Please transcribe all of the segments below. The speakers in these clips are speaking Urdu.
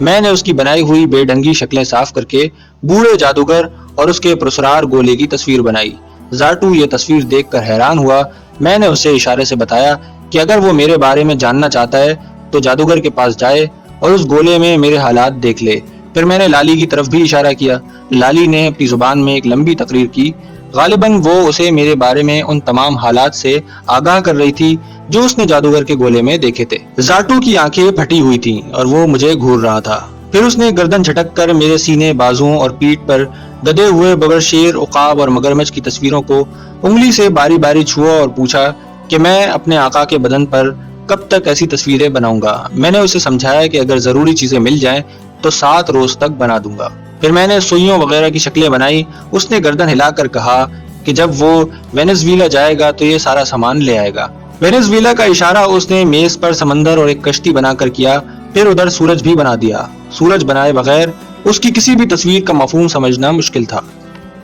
میں نے اس کی بنائی ہوئی بے ڈھنگی شکلیں صاف کر کے بوڑھے جادوگر اور اس کے پرسرار گولے کی تصویر بنائی۔ زارٹو یہ تصویر دیکھ کر حیران ہوا۔ میں نے اسے اشارے سے بتایا کہ اگر وہ میرے بارے میں جاننا چاہتا ہے تو جادوگر کے پاس جائے اور اس گولے میں میرے حالات دیکھ لے۔ پھر میں نے لالی کی طرف بھی اشارہ کیا۔ لالی نے اپنی زبان میں ایک لمبی تقریر کی۔ غالباً وہ اسے میرے بارے میں ان تمام حالات سے آگاہ کر رہی تھی جو اس نے جادوگر کے گولے میں دیکھے تھے۔ زارٹو کی آنکھیں پھٹی ہوئی تھیں اور وہ مجھے گھور رہا تھا۔ پھر اس نے گردن جھٹک کر میرے سینے، بازوؤں اور پیٹھ پر گدے ہوئے بغیر شیر، عقاب اور مگرمچھ کی تصویروں کو انگلی سے باری باری چھوا اور پوچھا کہ میں اپنے آقا کے بدن پر کب تک ایسی تصویریں بناؤں گا۔ میں نے اسے سمجھایا کہ اگر ضروری چیزیں مل جائیں تو 7 روز تک بنا دوں گا۔ پھر میں نے سوئیوں وغیرہ کی شکلیں بنائی۔ اس نے گردن ہلا کر کہا کہ جب وہ وینزویلا جائے گا تو یہ سارا سامان لے آئے گا۔ وینزویلا کا اشارہ اس نے میز پر سمندر اور ایک کشتی بنا کر کیا۔ پھر ادھر سورج بھی بنا دیا۔ سورج بنائے بغیر اس کی کسی بھی تصویر کا مفہوم سمجھنا مشکل تھا۔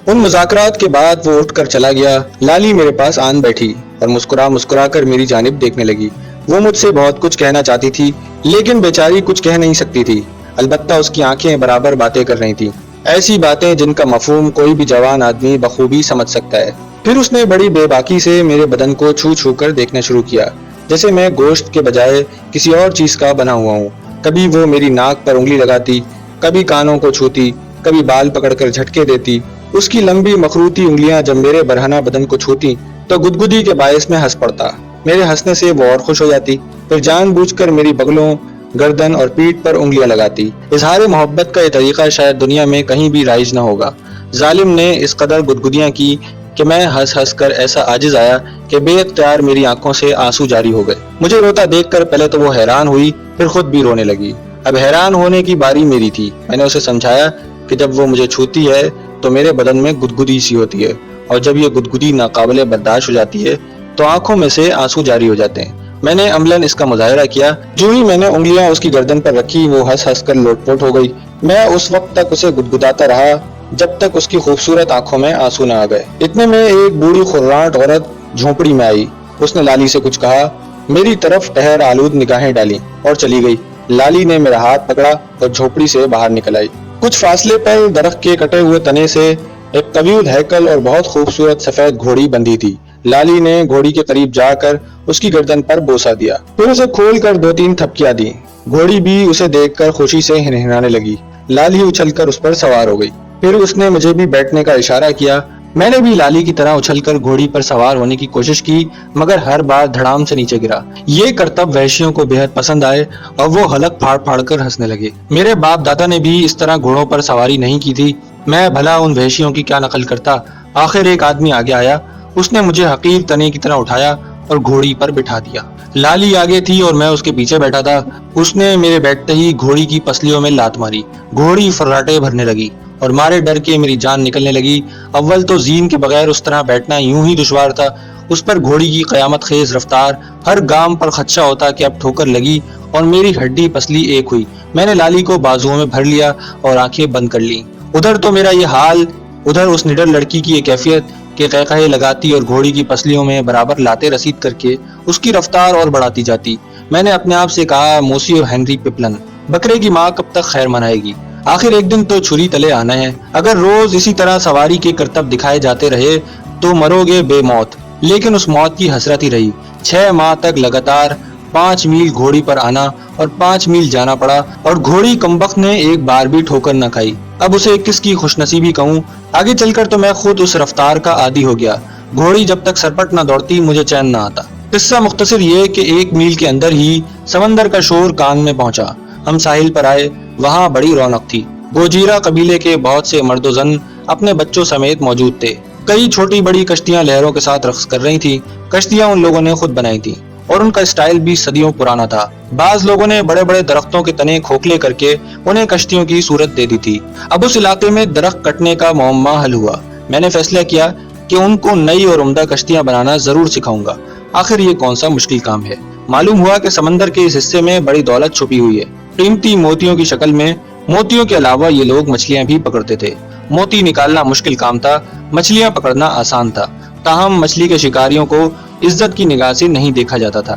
ان مذاکرات کے بعد وہ اٹھ کر چلا گیا۔ لالی میرے پاس آن بیٹھی اور مسکرا کر میری جانب دیکھنے لگی۔ وہ مجھ سے بہت کچھ کہنا چاہتی تھی لیکن بیچاری کچھ کہہ نہیں سکتی تھی۔ البتہ اس کی آنکھیں برابر باتیں کر رہی تھیں، ایسی باتیں جن کا مفہوم کوئی بھی جوان آدمی بخوبی سمجھ سکتا ہے۔ پھر اس نے بڑی بے باکی سے میرے بدن کو چھو چھو کر دیکھنا شروع کیا جیسے میں گوشت کے بجائے کسی اور چیز کا بنا ہوا ہوں۔ کبھی وہ میری ناک پر انگلی لگاتی، کبھی کانوں کو چھوتی، کبھی بال پکڑ کر جھٹکے دیتی۔ اس کی لمبی مخروطی انگلیاں جب میرے برہنہ بدن کو چھوتی تو گدگدی کے باعث میں ہنس پڑتا۔ میرے ہنسنے سے وہ اور خوش ہو جاتی، پھر جان بوجھ کر میری بغلوں، گردن اور پیٹھ پر انگلیاں لگاتی۔ اظہار محبت کا یہ طریقہ شاید دنیا میں کہیں بھی رائج نہ ہوگا۔ ظالم نے اس قدر گدگدیاں کی کہ میں ہنس ہنس کر ایسا عاجز آیا کہ بے اختیار میری آنکھوں سے آنسو جاری ہو گئے۔ مجھے روتا دیکھ کر پہلے تو وہ حیران ہوئی، پھر خود بھی رونے لگی۔ اب حیران ہونے کی باری میری تھی۔ میں نے اسے سمجھایا کہ جب وہ مجھے چھوتی ہے تو میرے بدن میں گدگدی سی ہوتی ہے، اور جب یہ گدگدی ناقابل برداشت ہو جاتی ہے تو آنکھوں میں سے آنسو جاری ہو جاتے ہیں۔ میں نے عملاً اس کا مظاہرہ کیا۔ جو ہی میں نے انگلیاں اس کی گردن پر رکھی وہ ہنس ہنس کر لوٹ پوٹ ہو گئی۔ میں اس وقت تک اسے گدگداتا رہا جب تک اس کی خوبصورت آنکھوں میں آنسو نہ آ گئے۔ اتنے میں ایک بوڑھی خراٹ عورت جھونپڑی میں آئی۔ اس نے لالی سے کچھ کہا، میری طرف قہر آلود نگاہیں ڈالی اور چلی گئی۔ لالی نے میرا ہاتھ پکڑا اور جھونپڑی سے باہر نکل آئی۔ کچھ فاصلے پر درخت کے کٹے ہوئے تنے سے ایک طویل ہیکل اور بہت خوبصورت سفید گھوڑی بندھی تھی۔ لالی نے گھوڑی کے قریب جا کر اس کی گردن پر بوسہ دیا، پھر اسے کھول کر 2-3 تھپکیاں دی۔ گھوڑی بھی اسے دیکھ کر خوشی سے ہنہنانے لگی۔ لالی اچھل کر اس پر سوار ہو گئی۔ پھر اس نے مجھے بھی بیٹھنے کا اشارہ کیا۔ میں نے بھی لالی کی طرح اچھل کر گھوڑی پر سوار ہونے کی کوشش کی مگر ہر بار دھڑام سے نیچے گرا۔ یہ کرتب وحشیوں کو بے حد پسند آئے اور وہ حلق پھاڑ پھاڑ کر ہنسنے لگے۔ میرے باپ دادا نے بھی اس طرح گھوڑوں پر سواری نہیں کی تھی۔ میں بھلا ان وحشیوں کی کیا نقل کرتا۔ آخر ایک آدمی آگے آیا، اس نے مجھے حقیر تنے کی طرح اٹھایا اور گھوڑی پر بٹھا دیا۔ لالی آگے تھی اور میں اس کے پیچھے بیٹھا تھا۔ اس نے میرے بیٹھتے ہی گھوڑی کی پسلیوں میں لات ماری۔ گھوڑی فراٹے بھرنے لگی اور مارے ڈر کے میری جان نکلنے لگی۔ اول تو زین کے بغیر اس طرح بیٹھنا یوں ہی دشوار تھا، اس پر گھوڑی کی قیامت خیز رفتار، ہر گام پر خدشہ ہوتا کہ اب ٹھوکر لگی اور میری ہڈی پسلی ایک ہوئی۔ میں نے لالی کو بازوؤں میں بھر لیا اور آنکھیں بند کر لیں۔ ادھر تو میرا یہ حال، ادھر اس نڈر لڑکی کی یہ کیفیت کہ قہقہے لگاتی اور گھوڑی کی پسلیوں میں برابر لاتے رسید کر کے اس کی رفتار اور بڑھاتی جاتی۔ میں نے اپنے آپ سے کہا، موسیو ہنری پپلن، بکرے کی ماں کب تک خیر منائے گی؟ آخر ایک دن تو چھری تلے آنا ہے۔ اگر روز اسی طرح سواری کے کرتب دکھائے جاتے رہے تو مرو گے بے موت۔ لیکن اس موت کی حسرت ہی رہی۔ 6 ماہ تک لگاتار 5 میل گھوڑی پر آنا اور 5 میل جانا پڑا، اور گھوڑی کمبخت نے ایک بار بھی ٹھوکر نہ کھائی۔ اب اسے کس کی خوش نصیبی کہوں؟ آگے چل کر تو میں خود اس رفتار کا عادی ہو گیا۔ گھوڑی جب تک سرپٹ نہ دوڑتی مجھے چین نہ آتا۔ قصہ مختصر یہ کہ 1 میل کے اندر ہی سمندر کا شور کان میں پہنچا۔ ہم ساحل پر آئے، وہاں بڑی رونق تھی۔ گوجیرا قبیلے کے بہت سے مرد و زن اپنے بچوں سمیت موجود تھے۔ کئی چھوٹی بڑی کشتیاں لہروں کے ساتھ رقص کر رہی تھیں۔ کشتیاں ان لوگوں نے خود بنائی تھیں اور ان کا اسٹائل بھی صدیوں پرانا تھا۔ بعض لوگوں نے بڑے بڑے درختوں کے تنے کھوکھلے کر کے انہیں کشتیوں کی صورت دے دی تھی۔ اب اس علاقے میں درخت کٹنے کا معمہ حل ہوا۔ میں نے فیصلہ کیا کہ ان کو نئی اور عمدہ کشتیاں بنانا ضرور سکھاؤں گا۔ آخر یہ کون سا مشکل کام ہے؟ معلوم ہوا کہ سمندر کے اس حصے میں بڑی دولت چھپی ہوئی ہے، قیمتی موتیوں کی شکل میں۔ موتیوں کے علاوہ یہ لوگ مچھلیاں بھی پکڑتے تھے۔ موتی نکالنا مشکل کام تھا، مچھلیاں پکڑنا آسان تھا۔ تاہم مچھلی کے شکاریوں کو عزت کی نگاہ سے نہیں دیکھا جاتا تھا۔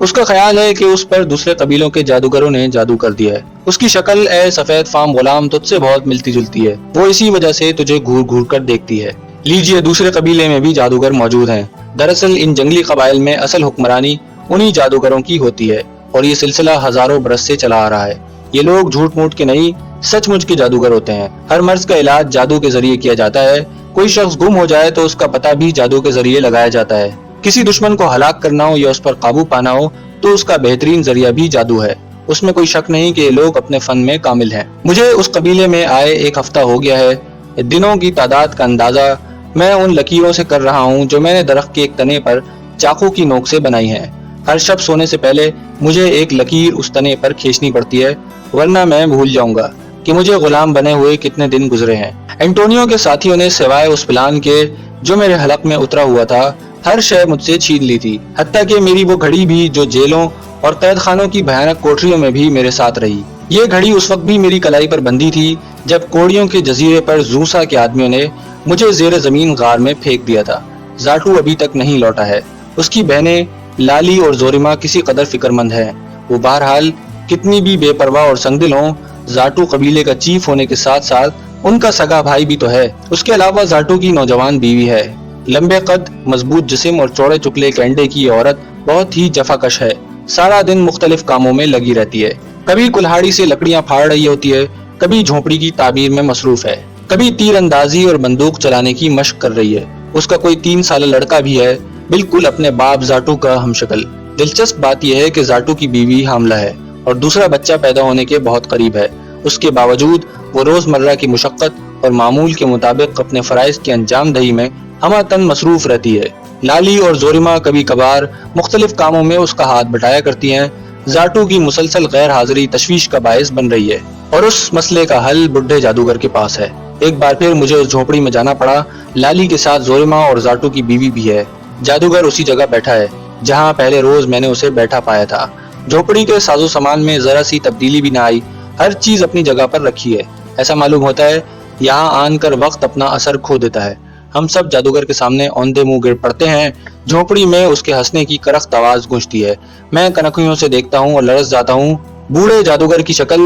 اس کا خیال ہے کہ اس پر دوسرے قبیلوں کے جادوگروں نے جادو کر دیا ہے۔ اس کی شکل اے سفید فام غلام تجھ سے بہت ملتی جلتی ہے، وہ اسی وجہ سے تجھے گھور گھور کر دیکھتی ہے۔ لیجئے دوسرے قبیلے میں بھی جادوگر موجود ہیں۔ دراصل ان جنگلی قبائل میں اصل حکمرانی انہی جادوگروں کی ہوتی ہے اور یہ سلسلہ ہزاروں برس سے چلا آ رہا ہے۔ یہ لوگ جھوٹ موٹ کے نہیں، سچ مچ کے جادوگر ہوتے ہیں۔ ہر مرض کا علاج جادو کے ذریعے کیا جاتا ہے۔ کوئی شخص گم ہو جائے تو اس کا پتہ بھی جادو کے ذریعے لگایا جاتا ہے۔ کسی دشمن کو ہلاک کرنا ہو یا اس پر قابو پانا ہو تو اس کا بہترین ذریعہ بھی جادو ہے۔ اس میں کوئی شک نہیں کہ یہ لوگ اپنے فن میں کامل ہیں۔ مجھے اس قبیلے میں آئے 1 ہفتہ ہو گیا ہے۔ دنوں کی تعداد کا اندازہ میں ان لکیروں سے کر رہا ہوں جو میں نے درخت کے ایک تنے پر چاقو کی نوک سے بنائی ہیں۔ ہر شب سونے سے پہلے مجھے ایک لکیر اس تنے پر کھینچنی پڑتی ہے، ورنہ میں بھول جاؤں گا کہ مجھے غلام بنے ہوئے کتنے دن گزرے ہیں۔ اینٹونیو کے ساتھیوں نے سوائے اس پلان کے جو میرے حلق میں اترا ہوا تھا ہر شے مجھ سے چھین لی تھی، حتیٰ کہ میری وہ گھڑی بھی جو جیلوں اور قید خانوں کی بھیانک کوٹریوں میں بھی میرے ساتھ رہی۔ یہ گھڑی اس وقت بھی میری کلائی پر بندھی تھی جب کوڑیوں کے جزیرے پر زوسا کے آدمیوں نے مجھے زیر زمین غار میں پھینک دیا تھا۔ زاٹو ابھی تک نہیں لوٹا ہے۔ اس کی بہنیں لالی اور زوریما کسی قدر فکر مند ہیں۔ وہ بہرحال کتنی بھی بے پرواہ اور سنگدل ہوں، زاٹو قبیلے کا چیف ہونے کے ساتھ ساتھ ان کا سگا بھائی بھی تو ہے۔ اس کے علاوہ زاٹو کی نوجوان بیوی ہے۔ لمبے قد، مضبوط جسم اور چوڑے چکلے کینڈے کی عورت بہت ہی جفاکش ہے۔ سارا دن مختلف کاموں میں لگی رہتی ہے۔ کبھی کلہاڑی سے لکڑیاں پھاڑ رہی ہوتی ہے، کبھی جھونپڑی کی تعمیر میں مصروف ہے، کبھی تیر اندازی اور بندوق چلانے کی مشق کر رہی ہے۔ اس کا کوئی 3 سالہ لڑکا بھی ہے، بالکل اپنے باپ زاٹو کا ہم شکل۔ دلچسپ بات یہ ہے کہ زاٹو کی بیوی حاملہ ہے اور دوسرا بچہ پیدا ہونے کے بہت قریب ہے۔ اس کے باوجود وہ روزمرہ کی مشقت اور معمول کے مطابق اپنے فرائض کی انجام دہی میں ہمہ تن مصروف رہتی ہے۔ لالی اور زوریما کبھی کبھار مختلف کاموں میں اس کا ہاتھ بٹایا کرتی ہیں۔ زاٹو کی مسلسل غیر حاضری تشویش کا باعث بن رہی ہے اور اس مسئلے کا حل بڈھے جادوگر کے پاس ہے۔ ایک بار پھر مجھے اس جھونپڑی میں جانا پڑا۔ لالی کے ساتھ زوریما اور زاٹو کی بیوی بھی ہے۔ جادوگر اسی جگہ بیٹھا ہے جہاں پہلے روز میں نے اسے بیٹھا پایا تھا۔ جھونپڑی کے ساز و سامان میں ذرا سی تبدیلی بھی نہ آئی، ہر چیز اپنی جگہ پر رکھی ہے۔ ایسا معلوم ہوتا ہے یہاں آن کر وقت اپنا اثر کھو دیتا ہے۔ ہم سب جادوگر کے سامنے اوندے منہ گر پڑتے ہیں۔ جھونپڑی میں اس کے ہنسنے کی کرخت آواز گونجتی ہے۔ میں کنکھیوں سے دیکھتا ہوں اور لرز جاتا ہوں۔ بوڑھے جادوگر کی شکل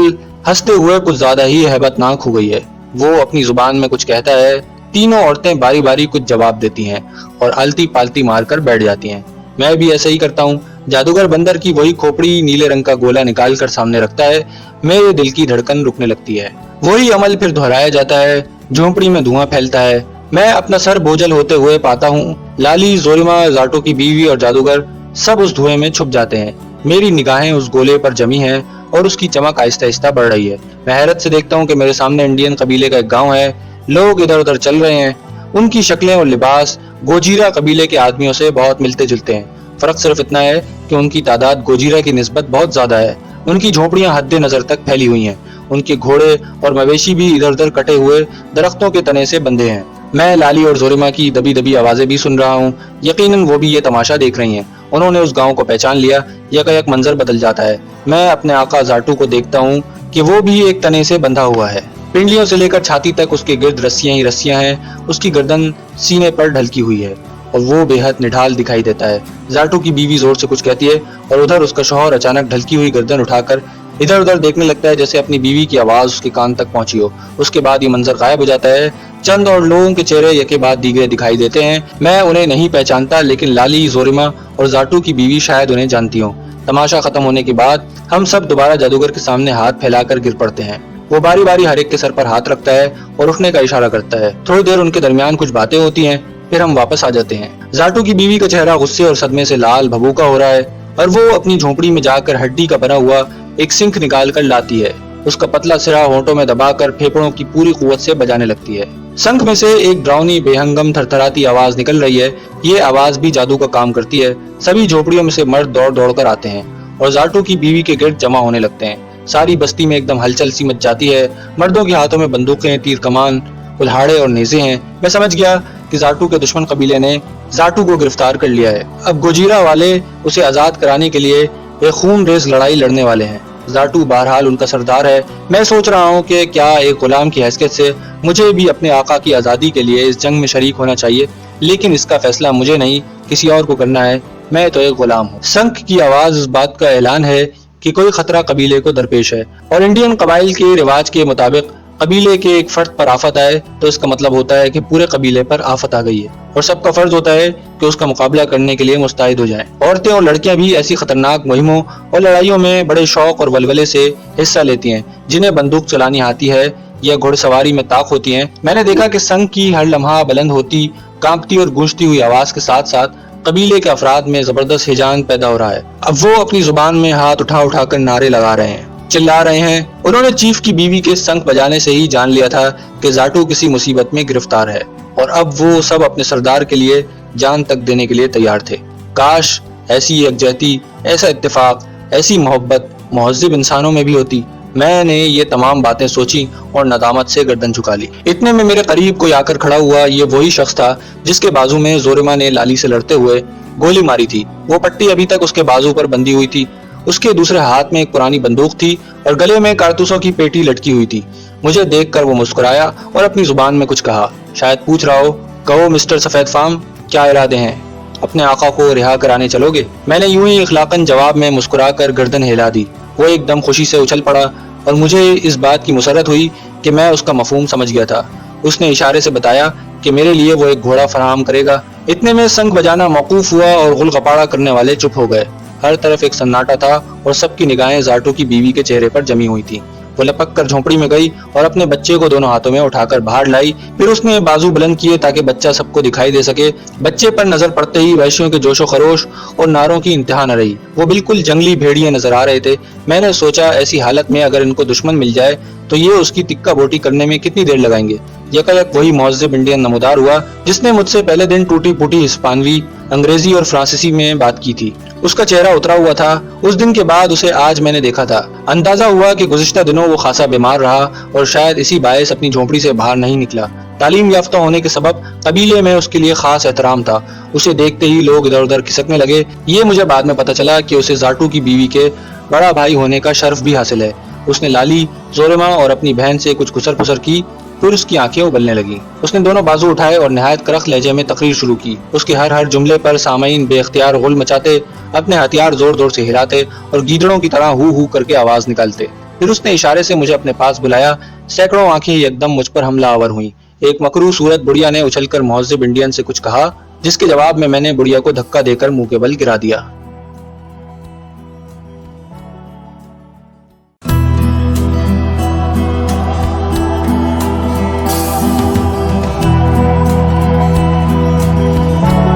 ہنستے ہوئے کچھ زیادہ ہی ہیبت ناک ہو گئی ہے۔ وہ اپنی زبان میں کچھ کہتا ہے۔ تینوں عورتیں باری باری کچھ جواب دیتی ہیں اور آلتی پالتی مار کر بیٹھ جاتی ہیں۔ میں بھی ایسا ہی کرتا ہوں۔ جادوگر بندر کی وہی کھوپڑی نیلے رنگ کا گولا نکال کر سامنے رکھتا ہے۔ میرے دل کی دھڑکن رکنے لگتی ہے۔ وہی عمل پھر دہرایا جاتا ہے۔ جھونپڑی میں دھواں پھیلتا ہے۔ میں اپنا سر بوجھل ہوتے ہوئے پاتا ہوں۔ لالی، زوریما، زاٹو کی بیوی اور جادوگر سب اس دھوئے میں چھپ جاتے ہیں۔ میری نگاہیں اس گولے پر جمی ہیں اور اس کی چمک آہستہ آہستہ بڑھ رہی ہے۔ میں حیرت سے دیکھتا ہوں کہ میرے سامنے انڈین قبیلے کا ایک گاؤں ہے۔ لوگ ادھر ادھر چل رہے ہیں۔ ان کی شکلیں اور لباس گوجیرا قبیلے کے آدمیوں سے بہت ملتے جلتے ہیں۔ فرق صرف اتنا ہے کہ ان کی تعداد گوجیرا کی نسبت بہت زیادہ ہے۔ ان کی جھونپڑیاں حد نظر تک پھیلی ہوئی ہیں۔ ان کے گھوڑے اور مویشی بھی ادھر ادھر کٹے ہوئے درختوں کے تنے سے بندھے ہیں۔ میں لالی اور زوریما کی دبی دبی آوازیں بھی سن رہا ہوں۔ یقیناً وہ بھی یہ تماشا دیکھ رہی ہیں۔ انہوں نے اس گاؤں کو پہچان لیا۔ یک منظر بدل جاتا ہے۔ میں اپنے آقا زاٹو کو دیکھتا ہوں کہ وہ بھی ایک تنے سے بندھا ہوا ہے۔ پنڈلیوں سے لے کر چھاتی تک اس کے گرد رسیاں ہی رسیاں ہیں۔ اس کی گردن سینے پر ڈھلکی ہوئی ہے اور وہ بے حد نڈھال دکھائی دیتا ہے۔ زاٹو کی بیوی زور سے کچھ کہتی ہے اور ادھر اس کا شوہر اچانک ڈھلکی ہوئی گردن اٹھا کر ادھر ادھر دیکھنے لگتا ہے جیسے اپنی بیوی کی آواز اس کے کان تک پہنچی ہو۔ اس کے بعد یہ منظر غائب ہو جاتا ہے۔ چند اور لوگوں کے چہرے یکے بعد دیگرے دکھائی دیتے ہیں۔ میں انہیں نہیں پہچانتا، لیکن لالی، زوریما اور زاٹو کی بیوی شاید انہیں جانتی ہوں۔ تماشا ختم ہونے کے بعد ہم سب دوبارہ جادوگر کے سامنے ہاتھ پھیلا کر گر پڑتے ہیں۔ وہ باری باری ہر ایک کے سر پر ہاتھ رکھتا ہے اور اٹھنے کا اشارہ کرتا ہے۔ تھوڑی دیر ان کے درمیان کچھ باتیں ہوتی ہیں، پھر ہم واپس آ جاتے ہیں۔ زاٹو کی بیوی کا چہرہ غصے اور صدمے سے لال بھبوکا ہو رہا ہے اور وہ اپنی جھونپڑی میں جا کر ہڈی کا بنا ہوا ایک سنکھ نکال کر لاتی ہے۔ اس کا پتلا سرا ہونٹوں میں دبا کر پھیپڑوں کی پوری قوت سے بجانے لگتی ہے۔ سنکھ میں سے ایک ڈراؤنی بے ہنگم تھرتھراتی آواز نکل رہی ہے۔ یہ آواز بھی جادو کا کام کرتی ہے۔ سبھی جھونپڑیوں میں سے مرد دوڑ دوڑ کر آتے ہیں اور زاٹو کی بیوی کے گرد جمع ہونے لگتے ہیں۔ ساری بستی میں ایک دم ہلچل سی مچ جاتی ہے۔ مردوں کے ہاتھوں میں بندوقیں، تیر کمان، کلہاڑے اور نیزے ہیں۔ میں سمجھ گیا کہ زاٹو کے دشمن قبیلے نے زاٹو کو گرفتار کر لیا ہے۔ اب گوجیرا والے اسے آزاد کرانے کے لیے ایک خون ریز لڑائی لڑنے والے ہیں۔ زاٹو بہرحال ان کا سردار ہے۔ میں سوچ رہا ہوں کہ کیا ایک غلام کی حیثیت سے مجھے بھی اپنے آقا کی آزادی کے لیے اس جنگ میں شریک ہونا چاہیے، لیکن اس کا فیصلہ مجھے نہیں کسی اور کو کرنا ہے۔ میں تو ایک غلام ہوں۔ سنک کی آواز اس بات کا اعلان ہے کہ کوئی خطرہ قبیلے کو درپیش ہے، اور انڈین قبائل کے رواج کے مطابق قبیلے کے ایک فرد پر آفت آئے تو اس کا مطلب ہوتا ہے کہ پورے قبیلے پر آفت آ گئی ہے، اور سب کا فرض ہوتا ہے کہ اس کا مقابلہ کرنے کے لیے مستعد ہو جائیں۔ عورتیں اور لڑکیاں بھی ایسی خطرناک مہموں اور لڑائیوں میں بڑے شوق اور ولولے سے حصہ لیتی ہیں۔ جنہیں بندوق چلانی آتی ہے یا گھڑ سواری میں طاق ہوتی ہیں، میں نے دیکھا کہ سنگ کی ہر لمحہ بلند ہوتی، کانپتی اور گونجتی ہوئی آواز کے ساتھ ساتھ قبیلے کے افراد میں زبردست ہیجان پیدا ہو رہا ہے۔ اب وہ اپنی زبان میں ہاتھ اٹھا اٹھا کر نعرے لگا رہے ہیں، چلا رہے ہیں۔ انہوں نے چیف کی بیوی کے سنگ بجانے سے ہی جان لیا تھا کہ زاٹو کسی مصیبت میں گرفتار ہے، اور اب وہ سب اپنے سردار کے لیے جان تک دینے کے لیے تیار تھے۔ کاش ایسی یکجہتی، ایسا اتفاق، ایسی محبت مہذب انسانوں میں بھی ہوتی۔ میں نے یہ تمام باتیں سوچی اور ندامت سے گردن جھکا لی۔ اتنے میں میرے قریب کوئی آ کر کھڑا ہوا۔ یہ وہی شخص تھا جس کے بازو میں زورما نے لالی سے لڑتے ہوئے گولی ماری تھی۔ وہ پٹی ابھی تک اس کے بازو پر بندھی ہوئی تھی۔ اس کے دوسرے ہاتھ میں ایک پرانی بندوق تھی اور گلے میں کارتوسوں کی پیٹی لٹکی ہوئی تھی۔ مجھے دیکھ کر وہ مسکرایا اور اپنی زبان میں کچھ کہا، شاید پوچھ رہا ہو، کہو مسٹر سفید فام، کیا ارادے ہیں؟ اپنے آقا کو رہا کرانے چلو گے؟ میں نے یوں ہی اخلاقاً جواب میں مسکرا کر گردن ہلا دی۔ وہ ایک دم خوشی سے اچھل پڑا اور مجھے اس بات کی مسرت ہوئی کہ میں اس کا مفہوم سمجھ گیا تھا۔ اس نے اشارے سے بتایا کہ میرے لیے وہ ایک گھوڑا فراہم کرے گا۔ اتنے میں سنگ بجانا موقوف ہوا اور غل غپاڑا کرنے والے چپ ہو گئے۔ ہر طرف ایک سناٹا تھا اور سب کی نگاہیں زاٹو کی بیوی کے چہرے پر جمی ہوئی تھی۔ وہ لپک کر جھونپڑی میں گئی اور اپنے بچے کو دونوں ہاتھوں میں اٹھا کر باہر لائی۔ پھر اس نے بازو بلند کیے تاکہ بچہ سب کو دکھائی دے سکے۔ بچے پر نظر پڑتے ہی وحشیوں کے جوش و خروش اور نعروں کی انتہا نہ رہی۔ وہ بالکل جنگلی بھیڑیے نظر آ رہے تھے۔ میں نے سوچا ایسی حالت میں اگر ان کو دشمن مل جائے تو یہ اس کی تکہ بوٹی کرنے میں کتنی دیر لگائیں گے۔ یکایک وہی مہذب انڈین نمودار ہوا جس نے مجھ سے پہلے دن ٹوٹی پھوٹی ہسپانوی، انگریزی اور فرانسیسی میں بات کی تھی۔ اس کا چہرہ اترا ہوا تھا۔ اس دن کے بعد اسے آج میں نے دیکھا تھا۔ اندازہ ہوا کہ گزشتہ دنوں وہ خاصا بیمار رہا اور شاید اسی باعث اپنی جھونپڑی سے باہر نہیں نکلا۔ تعلیم یافتہ ہونے کے سبب قبیلے میں اس کے لیے خاص احترام تھا۔ اسے دیکھتے ہی لوگ ادھر ادھر کھسکنے لگے۔ یہ مجھے بعد میں پتہ چلا کہ اسے زاٹو کی بیوی کے بڑا بھائی ہونے کا شرف بھی حاصل ہے۔ اس نے لالی، زورما اور اپنی بہن سے کچھ کسر پسر کی، پھر اس کی آنکھیں ابلنے لگیں۔ اس نے دونوں بازو اٹھائے اور نہایت کرخت لہجے میں تقریر شروع کی۔ اس کے ہر جملے پر سامعین بے اختیار غل مچاتے، اپنے ہتھیار زور زور سے ہلاتے اور گیدڑوں کی طرح ہو ہو کر کے آواز نکالتے۔ پھر اس نے اشارے سے مجھے اپنے پاس بلایا۔ سینکڑوں آنکھیں یکدم مجھ پر حملہ آور ہوئیں۔ ایک مکروہ صورت بڑھیا نے اچھل کر مہذب انڈین سے کچھ کہا، جس کے جواب میں نے بڑھیا کو دھکا دے کر منہ کے بل گرا دیا۔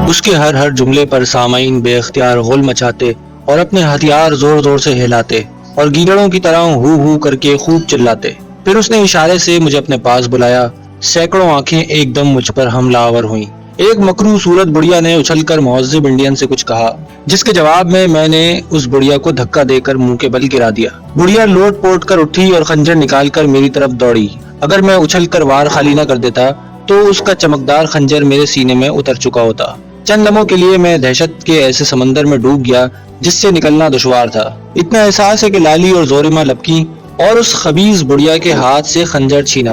اس کے ہر جملے پر سامعین بے اختیار غل مچاتے اور اپنے ہتھیار زور زور سے ہلاتے اور گیدڑوں کی طرح ہو ہو کر کے خوب چلاتے۔ پھر اس نے اشارے سے مجھے اپنے پاس بلایا۔ سینکڑوں آنکھیں ایک دم مجھ پر حملہ آور ہوئیں۔ ایک مکروہ صورت بڑھیا نے اچھل کر مہذب انڈین سے کچھ کہا، جس کے جواب میں نے اس بڑھیا کو دھکا دے کر منہ کے بل گرا دیا۔ بڑھیا لوٹ پوٹ کر اٹھی اور خنجر نکال کر میری طرف دوڑی۔ اگر میں اچھل کر وار خالی نہ کر دیتا تو اس کا چمکدار خنجر میرے سینے میں اتر چکا ہوتا۔ چند لمحوں کے لیے میں دہشت کے ایسے سمندر میں ڈوب گیا جس سے نکلنا دشوار تھا۔ اتنا احساس ہے کہ لالی اور زورما لپکی اور اس خبیث بڑھیا کے ہاتھ سے خنجر چھینا۔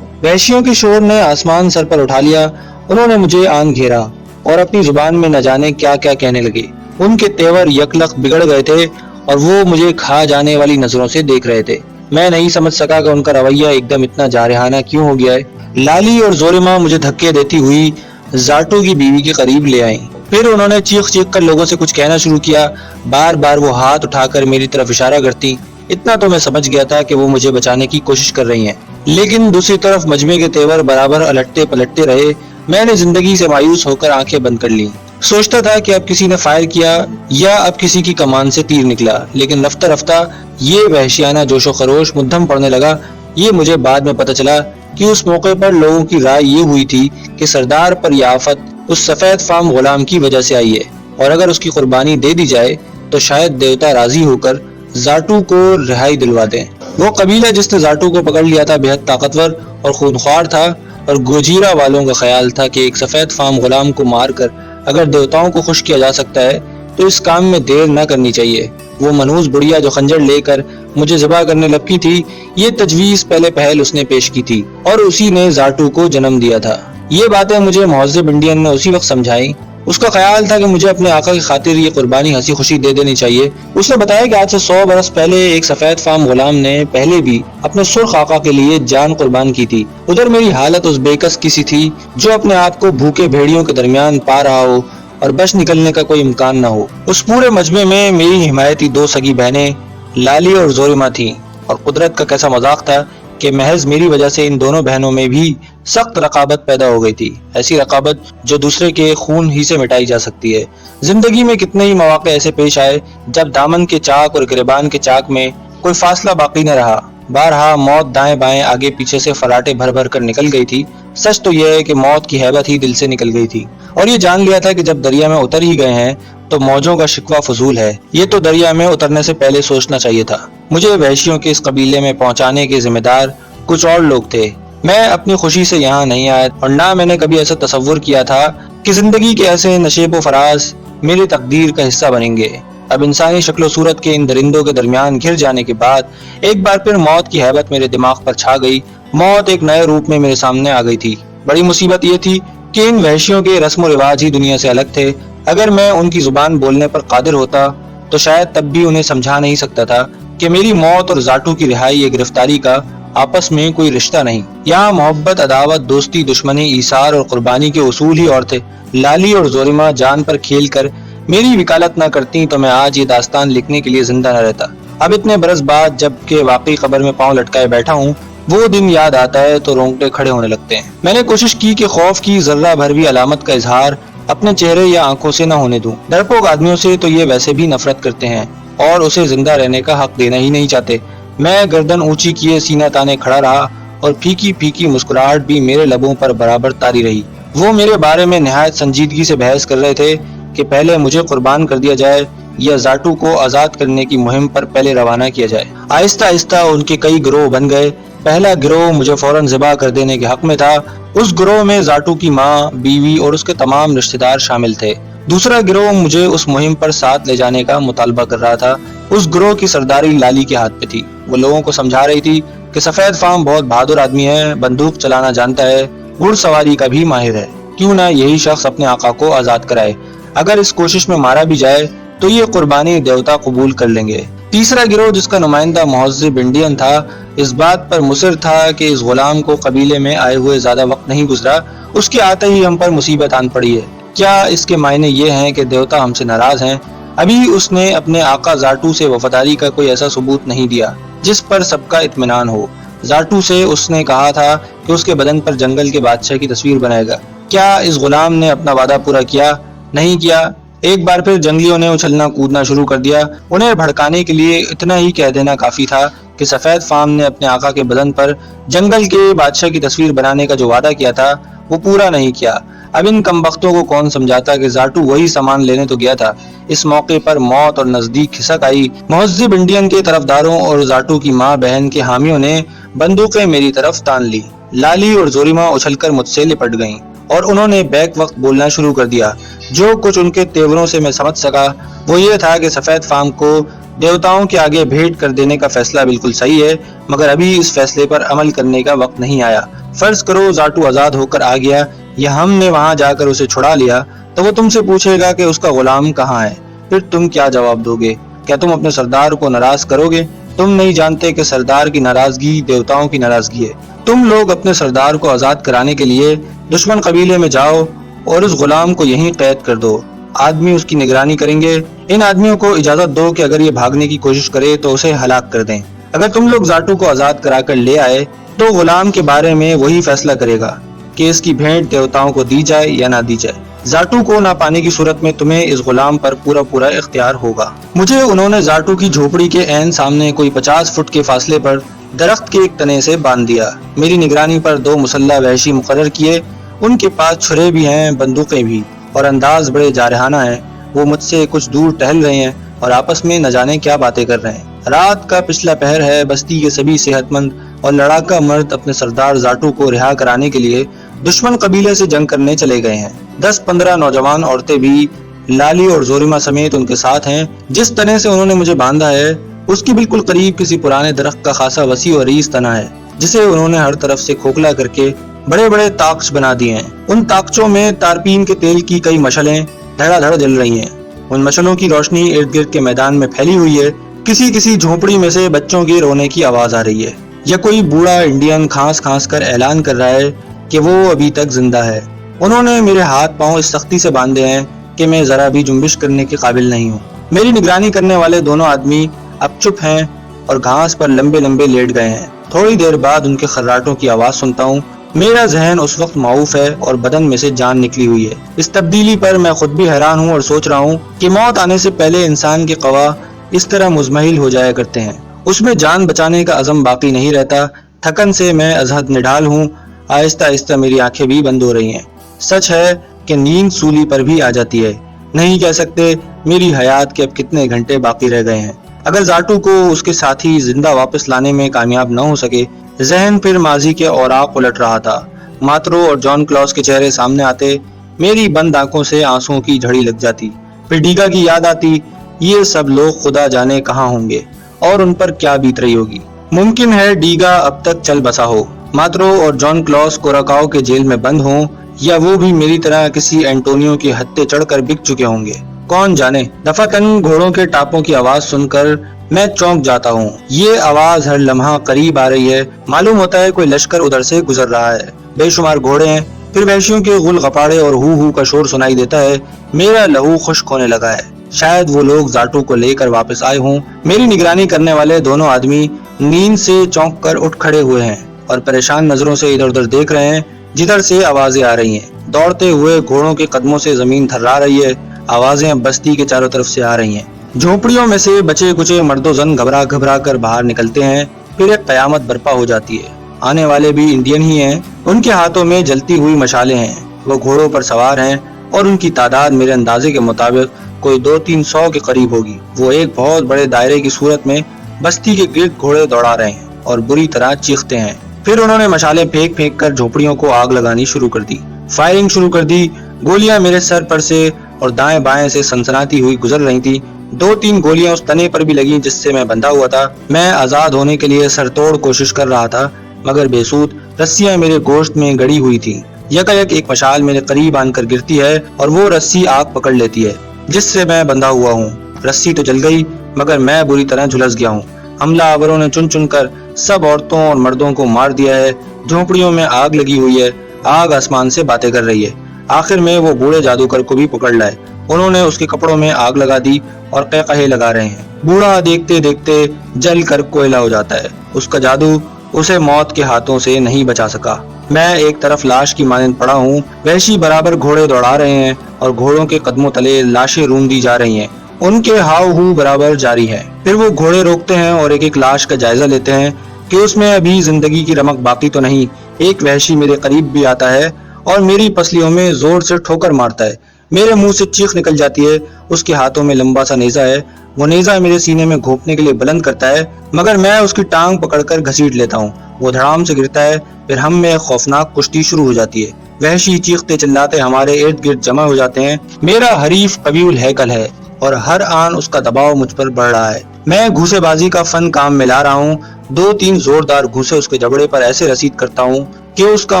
وحشیوں کے شور نے آسمان سر پر اٹھا لیا۔ انہوں نے مجھے آن گھیرا اور اپنی زبان میں نہ جانے کیا کیا کہنے لگے۔ ان کے تیور یکلخ بگڑ گئے تھے اور وہ مجھے کھا جانے والی نظروں سے دیکھ رہے تھے۔ میں نہیں سمجھ سکا کہ ان کا رویہ ایک دم اتنا جارحانہ کیوں ہو گیا ہے۔ لالی اور زورما مجھے دھکے دیتی ہوئی زاٹو کی بیوی کے قریب لے آئیں۔ پھر انہوں نے چیخ چیخ کر لوگوں سے کچھ کہنا شروع کیا۔ بار بار وہ ہاتھ اٹھا کر میری طرف اشارہ کرتی۔ اتنا تو میں سمجھ گیا تھا کہ وہ مجھے بچانے کی کوشش کر رہی ہیں، لیکن دوسری طرف مجمع کے تیور برابر الٹتے پلٹتے رہے۔ میں نے زندگی سے مایوس ہو کر آنکھیں بند کر لیں۔ سوچتا تھا کہ اب کسی نے فائر کیا یا اب کسی کی کمان سے تیر نکلا، لیکن رفتہ رفتہ یہ وحشیانہ جوش و خروش مدھم پڑنے لگا۔ یہ مجھے بعد میں پتہ چلا کہ اس موقع پر لوگوں کی رائے یہ ہوئی تھی کہ سردار پر یہ آفت اس سفید فام غلام کی وجہ سے آئی ہے، اور اگر اس کی قربانی دے دی جائے تو شاید دیوتا راضی ہو کر زاٹو کو رہائی دلوا دیں۔ وہ قبیلہ جس نے زاٹو کو پکڑ لیا تھا بہت طاقتور اور خونخوار تھا، اور گوجیرا والوں کا خیال تھا کہ ایک سفید فام غلام کو مار کر اگر دیوتاؤں کو خوش کیا جا سکتا ہے تو اس کام میں دیر نہ کرنی چاہیے۔ وہ منحوس بڑھیا جو خنجر لے کر مجھے ذبح کرنے لپکی تھی، یہ تجویز پہلے پہل اس نے پیش کی تھی اور اسی نے زاٹو کو جنم دیا تھا۔ یہ باتیں مجھے مہذب انڈین نے اسی وقت سمجھائیں اس کا خیال تھا کہ مجھے اپنے آقا کی خاطر یہ قربانی ہنسی خوشی دے دینی چاہیے۔ اس نے بتایا کہ آج سے 100 برس پہلے ایک سفید فام غلام نے پہلے بھی اپنے سرخ آقا کے لیے جان قربان کی تھی۔ ادھر میری حالت اس بے کس کی سی تھی جو اپنے آپ کو بھوکے بھیڑیوں کے درمیان پا رہا ہو اور بچ نکلنے کا کوئی امکان نہ ہو۔ اس پورے مجمع میں میری حمایتی 2 سگی بہنیں لالی اور زوریما تھیں، اور قدرت کا کیسا مذاق تھا کہ محض میری وجہ سے ان دونوں بہنوں میں بھی سخت رقابت پیدا ہو گئی تھی، ایسی رقابت جو دوسرے کے خون ہی سے مٹائی جا سکتی ہے۔ زندگی میں کتنے ہی مواقع ایسے پیش آئے جب دامن کے چاک اور گریبان کے چاک میں کوئی فاصلہ باقی نہ رہا۔ بارہا موت دائیں بائیں آگے پیچھے سے فراٹے بھر بھر کر نکل گئی تھی۔ سچ تو یہ ہے کہ موت کی ہیبت ہی دل سے نکل گئی تھی، اور یہ جان لیا تھا کہ جب دریا میں اتر ہی گئے ہیں تو موجوں کا شکوہ فضول ہے۔ یہ تو دریا میں اترنے سے پہلے سوچنا چاہیے تھا۔ مجھے وحشیوں کے اس قبیلے میں پہنچانے کے ذمہ دار کچھ اور لوگ تھے۔ میں اپنی خوشی سے یہاں نہیں آیا، اور نہ میں نے کبھی ایسا تصور کیا تھا کہ زندگی کے ایسے نشیب و فراز میری تقدیر کا حصہ بنیں گے۔ اب انسانی شکل و صورت کے ان درندوں کے درمیان گھر جانے کے بعد ایک بار پھر موت کی ہیبت میرے دماغ پر چھا گئی۔ موت ایک نئے روپ میں میرے سامنے آ گئی تھی۔ بڑی مصیبت یہ تھی کہ ان وحشیوں کے رسم و رواج ہی دنیا سے الگ تھے۔ اگر میں ان کی زبان بولنے پر قادر ہوتا تو شاید تب بھی انہیں سمجھا نہیں سکتا تھا کہ میری موت اور زاٹو کی رہائی یا گرفتاری کا آپس میں کوئی رشتہ نہیں۔ یہاں محبت، عداوت، دوستی، دشمنی، ایثار اور قربانی کے اصول ہی اور تھے۔ لالی اور زوریما جان پر کھیل کر میری وکالت نہ کرتی تو میں آج یہ داستان لکھنے کے لیے زندہ نہ رہتا۔ اب اتنے برس بعد جب کہ واقعی قبر میں پاؤں لٹکائے بیٹھا ہوں، وہ دن یاد آتا ہے تو رونگٹے کھڑے ہونے لگتے ہیں۔ میں نے کوشش کی کہ خوف کی ذرہ بھر بھی علامت کا اظہار اپنے چہرے یا آنکھوں سے نہ ہونے دوں۔ ڈرپوک آدمیوں سے تو یہ ویسے بھی نفرت کرتے ہیں اور اسے زندہ رہنے کا حق دینا ہی نہیں چاہتے۔ میں گردن اونچی کیے سینہ تانے کھڑا رہا، اور پھیکی پھیکی مسکراہٹ بھی میرے لبوں پر برابر طاری رہی۔ وہ میرے بارے میں نہایت سنجیدگی سے بحث کر رہے تھے کہ پہلے مجھے قربان کر دیا جائے یا زاٹو کو آزاد کرنے کی مہم پر پہلے روانہ کیا جائے۔ آہستہ آہستہ ان کے کئی گروہ بن گئے۔ پہلا گروہ مجھے فوراً ذبح کر دینے کے حق میں تھا۔ اس گروہ میں زاٹو کی ماں، بیوی اور اس کے تمام رشتہ دار شامل تھے۔ دوسرا گروہ مجھے اس مہم پر ساتھ لے جانے کا مطالبہ کر رہا تھا۔ اس گروہ کی سرداری لالی کے ہاتھ پہ تھی۔ وہ لوگوں کو سمجھا رہی تھی کہ سفید فام بہت بہادر آدمی ہے، بندوق چلانا جانتا ہے، گھڑ سواری کا بھی ماہر ہے، کیوں نہ یہی شخص اپنے آقا کو آزاد کرائے۔ اگر اس کوشش میں مارا بھی جائے تو یہ قربانی دیوتا قبول کر لیں گے۔ تیسرا گروہ جس کا نمائندہ مہذب انڈین تھا، اس بات پر مصر تھا کہ اس غلام کو قبیلے میں آئے ہوئے زیادہ وقت نہیں گزرا، اس کے آتے ہی ہم پر مصیبت آن پڑی ہے۔ کیا اس کے معنی یہ ہیں کہ دیوتا ہم سے ناراض ہیں؟ ابھی اس نے اپنے آقا زاٹو سے وفاداری کا کوئی ایسا ثبوت نہیں دیا جس پر سب کا اطمینان ہو۔ زاٹو سے اس نے کہا تھا کہ اس کے بدن پر جنگل کے بادشاہ کی تصویر بنائے گا۔ کیا اس غلام نے اپنا وعدہ پورا کیا؟ نہیں کیا۔ ایک بار پھر جنگلیوں نے اچھلنا کودنا شروع کر دیا۔ انہیں بھڑکانے کے لیے اتنا ہی کہہ دینا کافی تھا کہ سفید فام نے اپنے آقا کے بدن پر جنگل کے بادشاہ کی تصویر بنانے کا جو وعدہ کیا تھا وہ پورا نہیں کیا۔ اب ان کمبختوں کو کون سمجھاتا کہ زاٹو وہی سامان لینے تو گیا تھا۔ اس موقع پر موت اور نزدیک کھسک آئی۔ مہذب انڈین کے طرفداروں اور زاٹو کی ماں بہن کے حامیوں نے بندوقیں میری طرف تان لی۔ لالی اور زوریما اچھل کر مجھ سے لپٹ گئیں اور انہوں نے بیک وقت بولنا شروع کر دیا۔ جو کچھ ان کے تیوروں سے میں سمجھ سکا وہ یہ تھا کہ سفید فام کو دیوتاؤں کے آگے بھیٹ کر دینے کا فیصلہ بالکل صحیح ہے، مگر ابھی اس فیصلے پر عمل کرنے کا وقت نہیں آیا۔ فرض کرو زاٹو آزاد ہو کر آ گیا یا ہم نے وہاں جا کر اسے چھڑا لیا تو وہ تم سے پوچھے گا کہ اس کا غلام کہاں ہے۔ پھر تم کیا جواب دو گے؟ کیا تم اپنے سردار کو ناراض کرو گے؟ تم نہیں جانتے کہ سردار کی ناراضگی دیوتاؤں کی ناراضگی ہے۔ تم لوگ اپنے سردار کو آزاد کرانے کے لیے دشمن قبیلے میں جاؤ اور اس غلام کو یہیں قید کر دو۔ آدمی اس کی نگرانی کریں گے۔ ان آدمیوں کو اجازت دو کہ اگر یہ بھاگنے کی کوشش کرے تو اسے ہلاک کر دیں۔ اگر تم لوگ زاٹو کو آزاد کرا کر لے آئے تو غلام کے بارے میں وہی فیصلہ کرے گا کہ اس کی بھیٹ دیوتاؤں کو دی جائے یا نہ دی جائے۔ زاٹو کو نہ پانے کی صورت میں تمہیں اس غلام پر پورا اختیار ہوگا۔ مجھے انہوں نے زاٹو کی جھوپڑی کے عین سامنے کوئی 50 فٹ کے فاصلے پر درخت کے ایک تنے سے باندھ دیا۔ میری نگرانی پر 2 مسلح وحشی مقرر کیے۔ ان کے پاس چھرے بھی ہیں، بندوقیں بھی، اور انداز بڑے جارحانہ ہیں۔ وہ مجھ سے کچھ دور ٹہل رہے ہیں اور آپس میں نہ جانے کیا باتیں کر رہے ہیں۔ رات کا پچھلا پہر ہے۔ بستی کے سبھی صحت مند اور لڑاکا مرد اپنے سردار زاٹو کو رہا کرانے کے لیے دشمن قبیلے سے جنگ کرنے چلے گئے ہیں۔ 10-15 نوجوان عورتیں بھی لالی اور زوریما سمیت ان کے ساتھ ہیں۔ جس تنے سے انہوں نے مجھے باندھا ہے اس کی بالکل قریب کسی پرانے درخت کا خاصا وسیع اور ریز تنا ہے، جسے انہوں نے ہر طرف سے کھوکھلا کر کے بڑے بڑے تاکچ بنا دیے ہیں۔ ان تاکچوں میں تارپین کے تیل کی کئی مشلیں دھڑا دھڑ جل رہی ہیں۔ ان مشعلوں کی روشنی ارد گرد کے میدان میں پھیلی ہوئی ہے۔ کسی کسی جھونپڑی میں سے بچوں کے رونے کی آواز آ رہی ہے، یا کوئی بوڑھا انڈین کھانس کھانس کر اعلان کر رہا ہے کہ وہ ابھی تک زندہ ہے۔ انہوں نے میرے ہاتھ پاؤں اس سختی سے باندھے ہیں کہ میں ذرا بھی جنبش کرنے کے قابل نہیں ہوں۔ میری نگرانی کرنے والے دونوں آدمی اب چپ ہیں اور گھاس پر لمبے لمبے لیٹ گئے ہیں۔ تھوڑی دیر بعد ان کے خراٹوں کی آواز سنتا ہوں۔ میرا ذہن اس وقت معوف ہے اور بدن میں سے جان نکلی ہوئی ہے۔ اس تبدیلی پر میں خود بھی حیران ہوں اور سوچ رہا ہوں کہ موت آنے سے پہلے انسان کے قوا اس طرح مزمحل ہو جایا کرتے ہیں، اس میں جان بچانے کا عزم باقی نہیں رہتا۔ تھکن سے میں ازحد نڈھال ہوں، آہستہ آہستہ میری آنکھیں بھی بند ہو رہی ہیں۔ سچ ہے کہ نیند سولی پر بھی آ جاتی ہے، نہیں کہہ سکتے میری حیات کے اب کتنے گھنٹے باقی رہ گئے ہیں۔ اگر زاٹو کو اس کے ساتھی زندہ واپس لانے میں کامیاب نہ ہو سکے، ذہن پھر ماضی کے اوراق الٹ رہا تھا۔ ماترو اور جان کلاس کے چہرے سامنے آتے، میری بند آنکھوں سے آنسوؤں کی جھڑی لگ جاتی۔ پھر ڈیگا کی یاد آتی، یہ سب لوگ خدا جانے کہاں ہوں گے اور ان پر کیا بیت رہی ہوگی۔ ممکن ہے ڈیگا اب تک چل بسا ہو، ماترو اور جان کلاس کوراکاؤ کے جیل میں بند ہوں، یا وہ بھی میری طرح کسی اینٹونیو کے ہتھے چڑھ کر بک چکے ہوں گے، کون جانے۔ دفعتاً گھوڑوں کے ٹاپوں کی آواز سن کر میں چونک جاتا ہوں۔ یہ آواز ہر لمحہ قریب آ رہی ہے، معلوم ہوتا ہے کوئی لشکر ادھر سے گزر رہا ہے۔ بے شمار گھوڑے ہیں، پھر وحشیوں کے غل غپاڑے اور ہو ہو کا شور سنائی دیتا ہے۔ میرا لہو خشک ہونے لگا ہے، شاید وہ لوگ زاٹو کو لے کر واپس آئے ہوں۔ میری نگرانی کرنے والے دونوں آدمی نیند سے چونک کر اٹھ کھڑے ہوئے ہیں اور پریشان نظروں سے ادھر ادھر دیکھ رہے ہیں جدھر سے آوازیں آ رہی ہیں۔ دوڑتے ہوئے گھوڑوں کے قدموں سے زمین تھرا رہی ہے، آوازیں بستی کے چاروں طرف سے آ رہی ہیں۔ جھونپڑیوں میں سے بچے کچے مرد و زن گھبرا گھبرا کر باہر نکلتے ہیں، پھر ایک قیامت برپا ہو جاتی ہے۔ آنے والے بھی انڈین ہی ہیں، ان کے ہاتھوں میں جلتی ہوئی مشالیں ہیں، وہ گھوڑوں پر سوار ہیں اور ان کی تعداد میرے اندازے کے مطابق کوئی 200-300 کے قریب ہوگی۔ وہ ایک بہت بڑے دائرے کی صورت میں بستی کے گرد گھوڑے دوڑا رہے ہیں اور بری طرح چیختے ہیں۔ پھر انہوں نے مشالیں پھینک پھینک کر جھونپڑیوں کو آگ لگانی شروع کر دی، فائرنگ شروع کر دی۔ گولیاں میرے سر پر سے اور دائیں بائیں سے سنسناتی ہوئی گزر رہی تھی۔ 2-3 گولیاں اس تنے پر بھی لگیں جس سے میں بندھا ہوا تھا۔ میں آزاد ہونے کے لیے سر توڑ کوشش کر رہا تھا، مگر بے سود، رسیاں میرے گوشت میں گڑی ہوئی تھی۔ یکایک ایک مشال میرے قریب آن کر گرتی ہے اور وہ رسی آگ پکڑ لیتی ہے جس سے میں بندھا ہوا ہوں۔ رسی تو جل گئی، مگر میں بری طرح جھلس گیا ہوں۔ حملہ آوروں نے چن چن کر سب عورتوں اور مردوں کو مار دیا ہے۔ جھونپڑیوں میں آگ لگی ہوئی ہے، آگ آسمان سے باتیں کر رہی ہے۔ آخر میں وہ بوڑھے جادوگر کو بھی پکڑ لائے، انہوں نے اس کے کپڑوں میں آگ لگا دی اور قہقہے لگا رہے ہیں۔ بوڑھا دیکھتے دیکھتے جل کر کوئلہ ہو جاتا ہے، اس کا جادو اسے موت کے ہاتھوں سے نہیں بچا سکا۔ میں ایک طرف لاش کی مانند پڑا ہوں، وحشی برابر گھوڑے دوڑا رہے ہیں اور گھوڑوں کے قدموں تلے لاشیں روندی جا رہی ہیں، ان کے ہاؤ ہو برابر جاری ہے۔ پھر وہ گھوڑے روکتے ہیں اور ایک ایک لاش کا جائزہ لیتے ہیں کہ اس میں ابھی زندگی کی رمق باقی تو نہیں۔ ایک وحشی میرے قریب بھی آتا ہے اور میری پسلیوں میں زور سے ٹھوکر مارتا ہے، میرے منہ سے چیخ نکل جاتی ہے۔ اس کے ہاتھوں میں لمبا سا نیزہ ہے، وہ نیزہ میرے سینے میں گھونپنے کے لیے بلند کرتا ہے، مگر میں اس کی ٹانگ پکڑ کر گھسیٹ لیتا ہوں، وہ دھڑام سے گرتا ہے۔ پھر ہم میں خوفناک کشتی شروع ہو جاتی ہے، وحشی چیختے چلاتے ہمارے ارد گرد جمع ہو جاتے ہیں۔ میرا حریف قوی الہیکل ہے اور ہر آن اس کا دباؤ مجھ پر بڑھ رہا ہے۔ میں گھوسے بازی کا فن کام میں لا رہا ہوں، 2-3 زوردار گھوسے اس کے جبڑے پر ایسے رسید کرتا ہوں کہ اس کا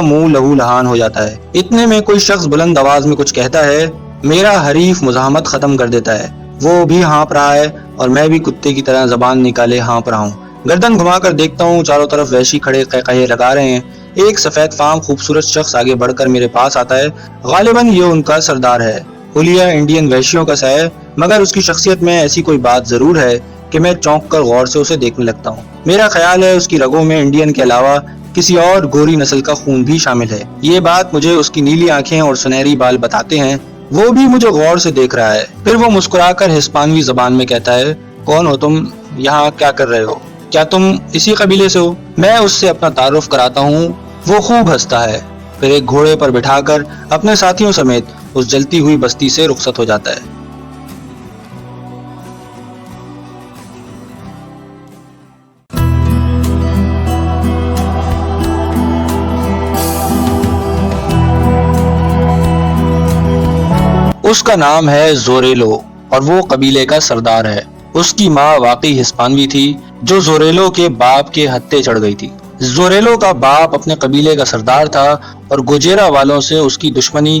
منہ لہو لہان ہو جاتا ہے۔ اتنے میں کوئی شخص بلند آواز میں کچھ کہتا ہے، میرا حریف مزاحمت ختم کر دیتا ہے، وہ بھی ہانپ رہا ہے اور میں بھی کتے کی طرح زبان نکالے ہانپ رہا ہوں۔ گردن گھما کر دیکھتا ہوں، چاروں طرف وحشی کھڑے قہقہے لگا رہے ہیں۔ ایک سفید فام خوبصورت شخص آگے بڑھ کر میرے پاس آتا ہے، غالباً یہ ان کا سردار ہے، حلیہ انڈین وحشیوں کا سا ہے، مگر اس کی شخصیت میں ایسی کوئی بات ضرور ہے کہ میں چونک کر غور سے اسے دیکھنے لگتا ہوں۔ میرا خیال ہے اس کی رگوں میں انڈین کے علاوہ کسی اور گوری نسل کا خون بھی شامل ہے۔ یہ بات مجھے اس کی نیلی آنکھیں اور سنہری بال بتاتے ہیں۔ وہ بھی مجھے غور سے دیکھ رہا ہے، پھر وہ مسکرا کر ہسپانوی زبان میں کہتا ہے، کون ہو تم؟ یہاں کیا کر رہے ہو؟ کیا تم اسی قبیلے سے ہو؟ میں اس سے اپنا تعارف کراتا ہوں، وہ خوب ہنستا ہے، پھر ایک گھوڑے پر بٹھا کر اپنے ساتھیوں سمیت اس جلتی ہوئی بستی سے رخصت ہو جاتا ہے۔ اس کا نام ہے زوریلو اور وہ قبیلے کا سردار ہے۔ اس کی ماں واقعی ہسپانوی تھی جو زوریلو کے باپ کے ہتھے چڑھ گئی تھی۔ زوریلو کا باپ اپنے قبیلے کا سردار تھا اور گوجیرا والوں سے اس کی دشمنی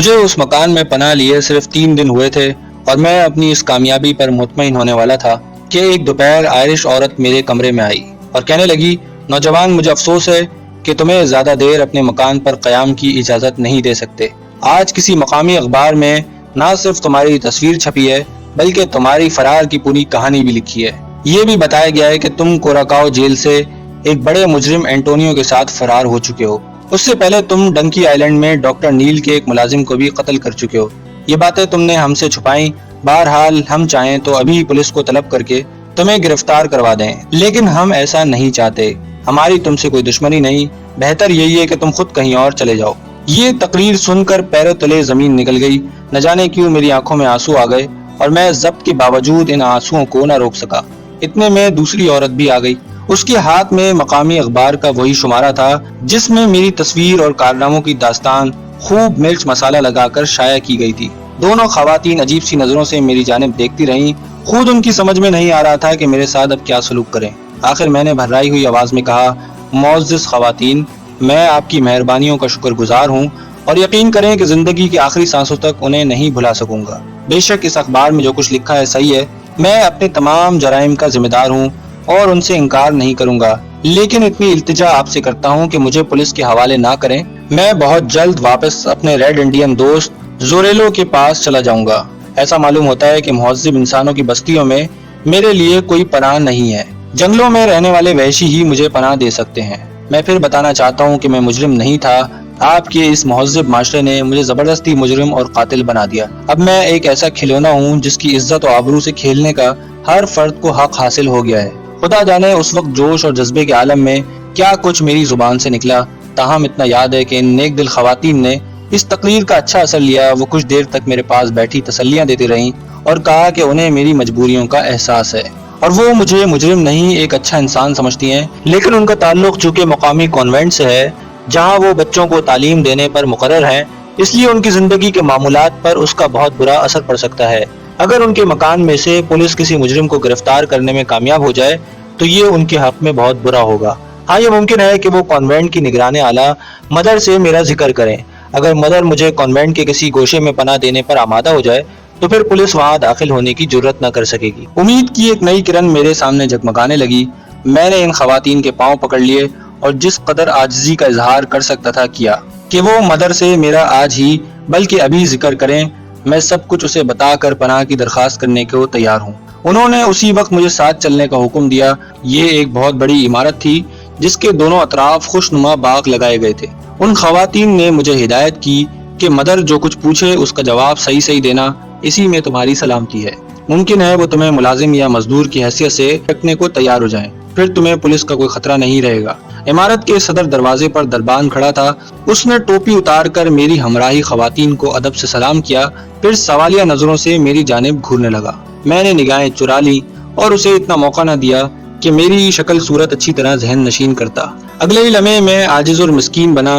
مجھے اس مکان میں پناہ لیے صرف 3 دن ہوئے تھے اور میں اپنی اس کامیابی پر مطمئن ہونے والا تھا کہ ایک دوپہر آئرش عورت میرے کمرے میں آئی اور کہنے لگی، نوجوان، مجھے افسوس ہے کہ تمہیں زیادہ دیر اپنے مکان پر قیام کی اجازت نہیں دے سکتے۔ آج کسی مقامی اخبار میں نہ صرف تمہاری تصویر چھپی ہے بلکہ تمہاری فرار کی پوری کہانی بھی لکھی ہے۔ یہ بھی بتایا گیا ہے کہ تم کوراکاؤ جیل سے ایک بڑے مجرم اینٹونیو کے ساتھ فرار ہو چکے ہو۔ اس سے پہلے تم ڈنکی آئلینڈ میں ڈاکٹر نیل کے ایک ملازم کو بھی قتل کر چکے ہو۔ یہ باتیں تم نے ہم سے چھپائیں۔ بہرحال ہم چاہیں تو ابھی پولیس کو طلب کر کے تمہیں گرفتار کروا دیں، لیکن ہم ایسا نہیں چاہتے۔ ہماری تم سے کوئی دشمنی نہیں، بہتر یہی ہے کہ تم خود کہیں اور چلے جاؤ۔ یہ تقریر سن کر پیروں تلے زمین نکل گئی۔ نہ جانے کیوں میری آنکھوں میں آنسو آ گئے اور میں ضبط کے باوجود ان آنسوؤں کو نہ روک سکا۔ اتنے میں دوسری عورت بھی آ گئی۔ اس کے ہاتھ میں مقامی اخبار کا وہی شمارہ تھا جس میں میری تصویر اور کارناموں کی داستان خوب مرچ مسالہ لگا کر شائع کی گئی تھی۔ دونوں خواتین عجیب سی نظروں سے میری جانب دیکھتی رہیں۔ خود ان کی سمجھ میں نہیں آ رہا تھا کہ میرے ساتھ اب کیا سلوک کریں۔ آخر میں نے بھررائی ہوئی آواز میں کہا، معزز خواتین، میں آپ کی مہربانیوں کا شکر گزار ہوں اور یقین کریں کہ زندگی کی آخری سانسوں تک انہیں نہیں بھلا سکوں گا۔ بے شک اس اخبار میں جو کچھ لکھا ہے صحیح ہے، میں اپنے تمام جرائم کا ذمہ دار ہوں اور ان سے انکار نہیں کروں گا، لیکن اتنی التجا آپ سے کرتا ہوں کہ مجھے پولیس کے حوالے نہ کریں۔ میں بہت جلد واپس اپنے ریڈ انڈین دوست زوریلو کے پاس چلا جاؤں گا۔ ایسا معلوم ہوتا ہے کہ مہذب انسانوں کی بستیوں میں میرے لیے کوئی پناہ نہیں ہے۔ جنگلوں میں رہنے والے وحشی ہی مجھے پناہ دے سکتے ہیں۔ میں پھر بتانا چاہتا ہوں کہ میں مجرم نہیں تھا۔ آپ کے اس مہذب معاشرے نے مجھے زبردستی مجرم اور قاتل بنا دیا۔ اب میں ایک ایسا کھلونا ہوں جس کی عزت و آبرو سے کھیلنے کا ہر فرد کو حق حاصل ہو گیا ہے۔ خدا جانے اس وقت جوش اور جذبے کے عالم میں کیا کچھ میری زبان سے نکلا، تاہم اتنا یاد ہے کہ ان نیک دل خواتین نے اس تقریر کا اچھا اثر لیا۔ وہ کچھ دیر تک میرے پاس بیٹھی تسلیاں دیتی رہیں اور کہا کہ انہیں میری مجبوریوں کا احساس ہے اور وہ مجھے مجرم نہیں ایک اچھا انسان سمجھتی ہیں، لیکن ان کا تعلق چونکہ مقامی کانوینٹ سے ہے جہاں وہ بچوں کو تعلیم دینے پر مقرر ہیں، اس لیے ان کی زندگی کے معمولات پر اس کا بہت برا اثر پڑ سکتا ہے۔ اگر ان کے مکان میں سے پولیس کسی مجرم کو گرفتار کرنے میں کامیاب ہو جائے تو یہ ان کے حق میں بہت برا ہوگا۔ ہاں، یہ ممکن ہے کہ وہ کانوینٹ کی نگران اعلیٰ مدر سے میرا ذکر کریں۔ اگر مدر مجھے کانوینٹ کے کسی گوشے میں پناہ دینے پر آمادہ ہو جائے تو پھر پولیس وہاں داخل ہونے کی جرت نہ کر سکے گی۔ امید کی ایک نئی کرن میرے سامنے جگمگانے لگی۔ میں نے ان خواتین کے پاؤں پکڑ لیے اور جس قدر عاجزی کا اظہار کر سکتا تھا کیا کہ وہ مدر سے میرا آج ہی بلکہ ابھی ذکر کریں۔ میں سب کچھ اسے بتا کر پناہ کی درخواست کرنے کو تیار ہوں۔ انہوں نے اسی وقت مجھے ساتھ چلنے کا حکم دیا۔ یہ ایک بہت بڑی عمارت تھی جس کے دونوں اطراف خوشنما باغ لگائے گئے تھے۔ ان خواتین نے مجھے ہدایت کی کہ مدر جو کچھ پوچھے اس کا جواب صحیح دینا، اسی میں تمہاری سلامتی ہے۔ ممکن ہے وہ تمہیں ملازم یا مزدور کی حیثیت سے رکھنے کو تیار ہو جائیں، پھر تمہیں پولیس کا کوئی خطرہ نہیں رہے گا۔ عمارت کے صدر دروازے پر دربان کھڑا تھا۔ اس نے ٹوپی اتار کر میری ہمراہی خواتین کو ادب سے سلام کیا، پھر سوالیہ نظروں سے میری جانب گھورنے لگا۔ میں نے نگاہیں چرا لی اور اسے اتنا موقع نہ دیا کہ میری شکل صورت اچھی طرح ذہن نشین کرتا۔ اگلے ہی لمحے میں عاجز اور مسکین بنا،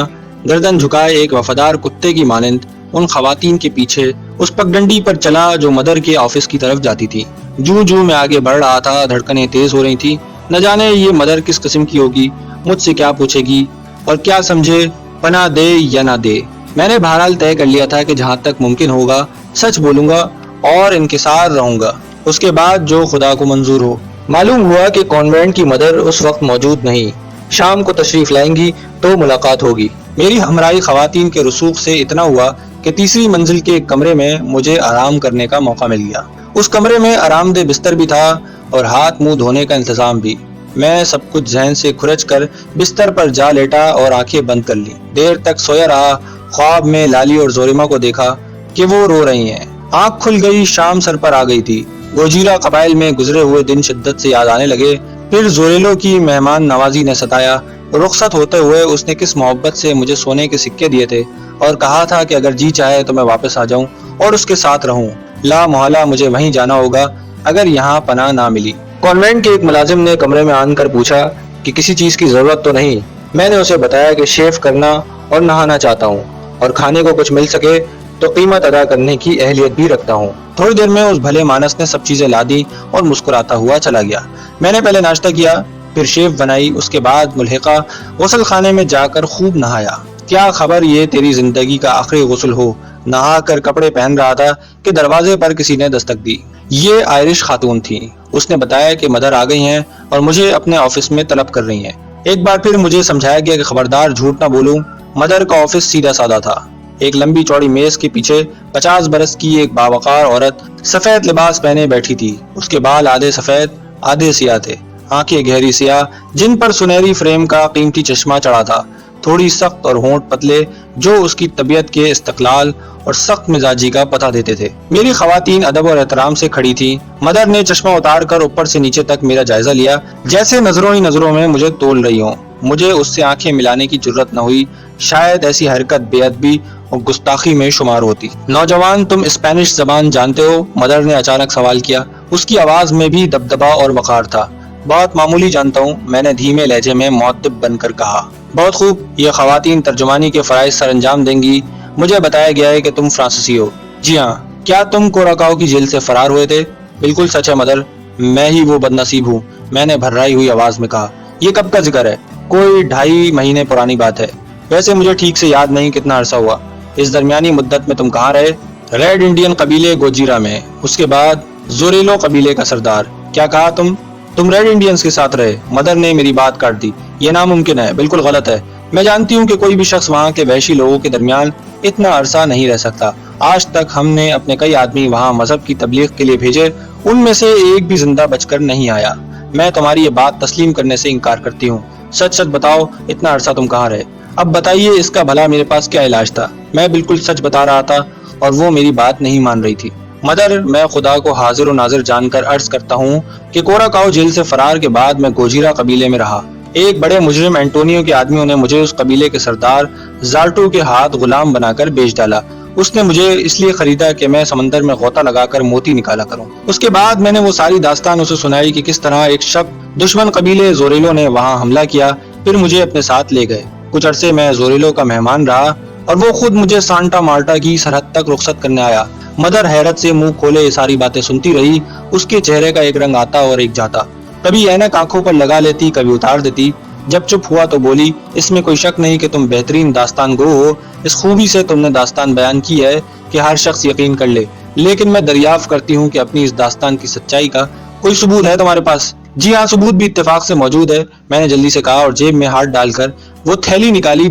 گردن جھکائے ایک وفادار کتے کی مانند ان خواتین کے پیچھے اس پگڈنڈی پر چلا جو مدر کے آفس کی طرف جاتی تھی۔ جو میں آگے بڑھ رہا تھا، دھڑکنیں تیز ہو رہی تھی۔ نہ جانے یہ مدر کس قسم کی ہوگی، مجھ سے کیا پوچھے گی اور کیا سمجھے، پناہ دے یا نہ دے۔ میں نے بہرحال طے کر لیا تھا کہ جہاں تک ممکن ہوگا سچ بولوں گا اور انکسار رہوں گا، اس کے بعد جو خدا کو منظور ہو۔ معلوم ہوا کہ کانوینٹ کی مدر اس وقت موجود نہیں، شام کو تشریف لائیں گی تو ملاقات ہوگی۔ میری ہمراہی خواتین کے رسوخ سے اتنا ہوا کہ تیسری منزل کے ایک کمرے میں مجھے آرام کرنے کا موقع مل گیا۔ اس کمرے میں آرام دہ بستر بھی تھا اور ہاتھ منہ دھونے کا انتظام بھی۔ میں سب کچھ ذہن سے کھرچ کر بستر پر جا لیٹا اور آنکھیں بند کر لی۔ دیر تک سویا رہا۔ خواب میں لالی اور زوریما کو دیکھا کہ وہ رو رہی ہیں۔ آنکھ کھل گئی، شام سر پر آ گئی تھی۔ گوجیرا قبائل میں گزرے ہوئے دن شدت سے یاد آنے لگے۔ پھر زوریلو کی مہمان نوازی نے ستایا۔ رخصت ہوتے ہوئے اس نے کس محبت سے مجھے سونے کے سکے دیے تھے اور کہا تھا کہ اگر جی چاہے تو میں واپس آ جاؤں اور اس کے ساتھ رہوں۔ لا محالہ مجھے وہیں جانا ہوگا اگر یہاں پناہ نہ ملی۔ کانوینٹ کے ایک ملازم نے کمرے میں آن کر پوچھا کہ کسی چیز کی ضرورت تو نہیں۔ میں نے اسے بتایا کہ شیو کرنا اور نہانا چاہتا ہوں اور کھانے کو کچھ مل سکے تو قیمت ادا کرنے کی اہلیت بھی رکھتا ہوں۔ تھوڑی دیر میں اس بھلے مانس نے سب چیزیں لا دی اور مسکراتا ہوا چلا گیا۔ میں نے پہلے ناشتہ کیا، پھر شیو بنائی، اس کے بعد ملحقہ غسل خانے میں جا کر خوب نہایا۔ کیا خبر یہ تیری زندگی کا آخری غسل ہو۔ نہا کر کپڑے پہن رہا تھا کہ دروازے پر کسی نے دستک دی۔ یہ آئرش خاتون تھی۔ اس نے بتایا کہ مدر آ گئی ہیں اور مجھے اپنے آفس میں طلب کر رہی ہیں۔ ایک بار پھر مجھے سمجھایا گیا کہ خبردار جھوٹ نہ بولوں۔ مدر کا آفس سیدھا سادہ تھا۔ ایک لمبی چوڑی میز کے پیچھے 50 برس کی ایک باوقار عورت سفید لباس پہنے بیٹھی تھی۔ اس کے بال آدھے سفید آدھے سیاہ تھے، آنکھیں گہری سیاہ جن پر سنہری فریم کا قیمتی چشمہ چڑھا تھا، تھوڑی سخت اور ہونٹ پتلے جو اس کی طبیعت کے استقلال اور سخت مزاجی کا پتہ دیتے تھے۔ میری خواتین ادب اور احترام سے کھڑی تھی۔ مدر نے چشمہ اتار کر اوپر سے نیچے تک میرا جائزہ لیا، جیسے نظروں ہی نظروں میں مجھے تول رہی ہوں۔ مجھے اس سے آنکھیں ملانے کی جرت نہ ہوئی، شاید ایسی حرکت بے ادبی اور گستاخی میں شمار ہوتی۔ نوجوان، تم اسپینش زبان جانتے ہو؟ مدر نے اچانک سوال کیا۔ اس کی آواز میں بھی دبدبا اور وقار تھا۔ بہت معمولی جانتا ہوں، میں نے دھیمے لہجے میں معتب بن کر کہا۔ بہت خوب، یہ خواتین ترجمانی کے فرائض سر انجام دیں گی۔ مجھے بتایا گیا ہے کہ تم فرانسیسی ہو۔ جی ہاں۔ کیا تم کوراکاؤ کی جیل سے فرار ہوئے تھے؟ بالکل سچ ہے مدر، میں ہی وہ بد نصیب ہوں، میں نے بھررائی ہوئی آواز میں کہا۔ یہ کب کا ذکر ہے؟ کوئی 2.5 مہینے پرانی بات ہے، ویسے مجھے ٹھیک سے یاد نہیں کتنا عرصہ ہوا۔ اس درمیانی مدت میں تم کہاں رہے؟ ریڈ انڈین قبیلے گوجیرا میں، اس کے بعد زوریلو قبیلے کا سردار۔ کیا کہا تم ریڈ انڈینز کے ساتھ رہے؟ مدر نے میری بات کاٹ دی۔ یہ ناممکن ہے، بالکل غلط ہے۔ میں جانتی ہوں کہ کوئی بھی شخص وہاں کے وحشی لوگوں کے درمیان اتنا عرصہ نہیں رہ سکتا۔ آج تک ہم نے اپنے کئی آدمی وہاں مذہب کی تبلیغ کے لیے بھیجے، ان میں سے ایک بھی زندہ بچ کر نہیں آیا۔ میں تمہاری یہ بات تسلیم کرنے سے انکار کرتی ہوں۔ سچ سچ بتاؤ، اتنا عرصہ تم کہاں رہے؟ اب بتائیے اس کا بھلا میرے پاس کیا علاج تھا؟ میں بالکل سچ بتا رہا تھا اور وہ میری بات نہیں مان رہی تھی۔ مدر، میں خدا کو حاضر و ناظر جان کر عرض کرتا ہوں کہ کوراکاؤ جیل سے فرار کے بعد میں گوجیرا قبیلے میں رہا۔ ایک بڑے مجرم اینٹونیو کے آدمیوں نے مجھے اس قبیلے کے سردار زارٹو کے ہاتھ غلام بنا کر بیچ ڈالا۔ اس نے مجھے اس لیے خریدا کہ میں سمندر میں غوطہ لگا کر موتی نکالا کروں۔ اس کے بعد میں نے وہ ساری داستان اسے سنائی کہ کس طرح ایک شب دشمن قبیلے زوریلو نے وہاں حملہ کیا، پھر مجھے اپنے ساتھ لے گئے۔ کچھ عرصے میں زوریلو کا مہمان رہا اور وہ خود مجھے سانٹا مارٹا کی سرحد تک رخصت کرنے آیا۔ مدر حیرت سے منہ کھولے یہ ساری باتیں سنتی رہی۔ اس کے چہرے کا ایک رنگ آتا اور ایک جاتا، کبھی اینک آنکھوں پر لگا لیتی، کبھی اتار دیتی۔ جب چپ ہوا تو بولی، اس میں کوئی شک نہیں کہ تم بہترین داستان گو ہو۔ اس خوبی سے تم نے داستان بیان کی ہے کہ ہر شخص یقین کر لے، لیکن میں دریافت کرتی ہوں کہ اپنی اس داستان کی سچائی کا کوئی ثبوت ہے تمہارے پاس؟ جی ہاں، ثبوت بھی اتفاق سے موجود ہے، میں نے جلدی سے کہا اور جیب میں ہاتھ ڈال کر وہ تھیلی نکالی